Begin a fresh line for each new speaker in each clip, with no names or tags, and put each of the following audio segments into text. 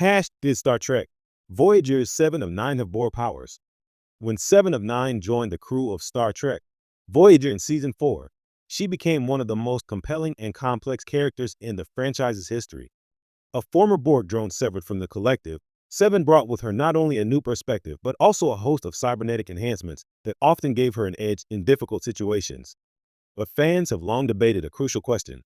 Did Star Trek. Voyager's 7 of 9 have Borg powers. When 7 of 9 joined the crew of Star Trek, Voyager in Season 4, she became one of the most compelling and complex characters in the franchise's history. A former Borg drone severed from the collective, 7 brought with her not only a new perspective, but also a host of cybernetic enhancements that often gave her an edge in difficult situations. But fans have long debated a crucial question.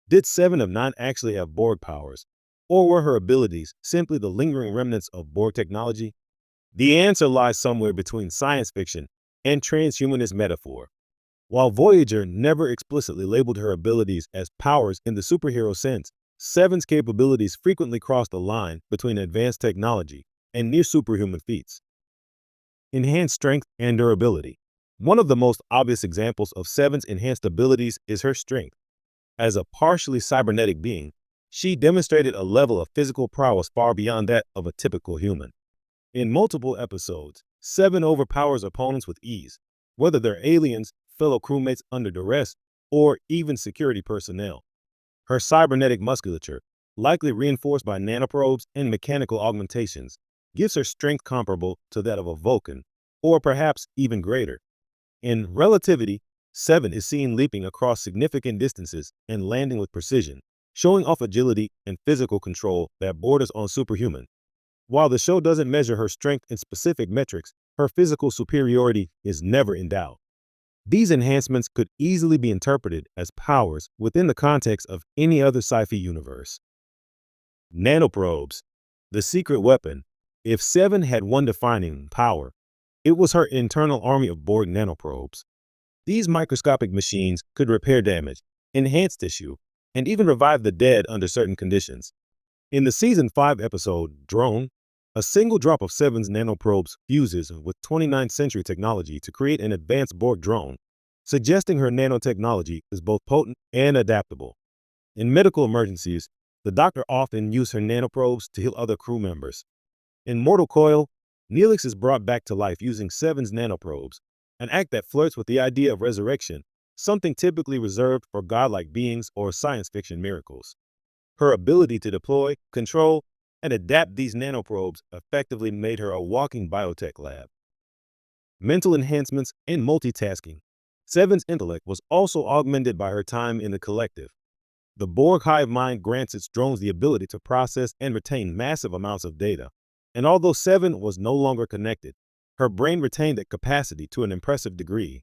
Did 7 of 9 actually have Borg powers? Or were her abilities simply the lingering remnants of Borg technology? The answer lies somewhere between science fiction and transhumanist metaphor. While Voyager never explicitly labeled her abilities as powers in the superhero sense, 7's capabilities frequently crossed the line between advanced technology and near superhuman feats. Enhanced strength and durability. One of the most obvious examples of 7's enhanced abilities is her strength. As a partially cybernetic being, she demonstrated a level of physical prowess far beyond that of a typical human. In multiple episodes, 7 overpowers opponents with ease, whether they're aliens, fellow crewmates under duress, or even security personnel. Her cybernetic musculature, likely reinforced by nanoprobes and mechanical augmentations, gives her strength comparable to that of a Vulcan, or perhaps even greater. In Relativity, 7 is seen leaping across significant distances and landing with precision, showing off agility and physical control that borders on superhuman. While the show doesn't measure her strength in specific metrics, her physical superiority is never in doubt. These enhancements could easily be interpreted as powers within the context of any other sci-fi universe. Nanoprobes, the secret weapon. If 7 had one defining power, it was her internal army of Borg nanoprobes. These microscopic machines could repair damage, enhance tissue, and even revive the dead under certain conditions. In the Season 5 episode, Drone, a single drop of 7's nanoprobes fuses with 29th century technology to create an advanced Borg drone, suggesting her nanotechnology is both potent and adaptable. In medical emergencies, the doctor often used her nanoprobes to heal other crew members. In Mortal Coil, Neelix is brought back to life using 7's nanoprobes, an act that flirts with the idea of resurrection, something typically reserved for godlike beings or science fiction miracles. Her ability to deploy, control, and adapt these nanoprobes effectively made her a walking biotech lab. Mental enhancements and multitasking. 7's intellect was also augmented by her time in the collective. The Borg hive mind grants its drones the ability to process and retain massive amounts of data. And although 7 was no longer connected, her brain retained that capacity to an impressive degree.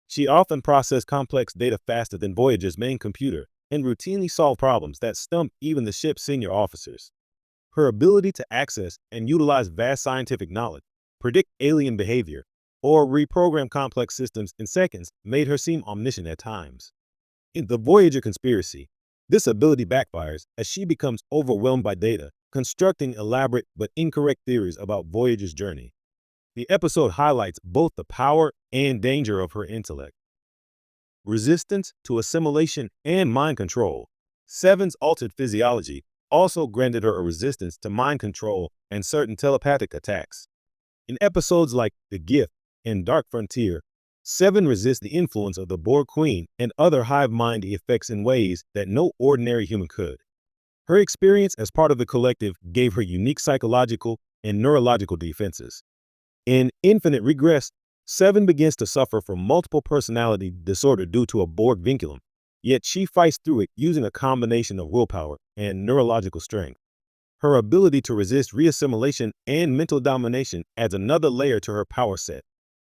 She often processed complex data faster than Voyager's main computer and routinely solved problems that stumped even the ship's senior officers. Her ability to access and utilize vast scientific knowledge, predict alien behavior, or reprogram complex systems in seconds made her seem omniscient at times. In the Voyager conspiracy, this ability backfires as she becomes overwhelmed by data, constructing elaborate but incorrect theories about Voyager's journey. The episode highlights both the power and danger of her intellect. Resistance to assimilation and mind control. 7's altered physiology also granted her a resistance to mind control and certain telepathic attacks. In episodes like The Gift and Dark Frontier, 7 resists the influence of the Borg Queen and other hive mind effects in ways that no ordinary human could. Her experience as part of the collective gave her unique psychological and neurological defenses. In Infinite Regress, 7 begins to suffer from multiple personality disorder due to a Borg vinculum, yet she fights through it using a combination of willpower and neurological strength. Her ability to resist reassimilation and mental domination adds another layer to her power set,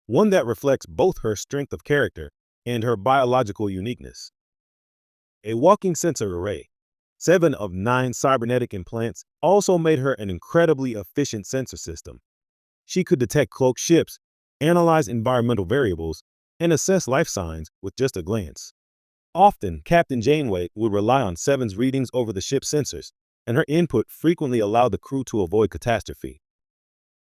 one that reflects both her strength of character and her biological uniqueness. A walking sensor array. 7 of 9 cybernetic implants also made her an incredibly efficient sensor system. She could detect cloaked ships, analyze environmental variables, and assess life signs with just a glance. Often, Captain Janeway would rely on 7's readings over the ship's sensors, and her input frequently allowed the crew to avoid catastrophe.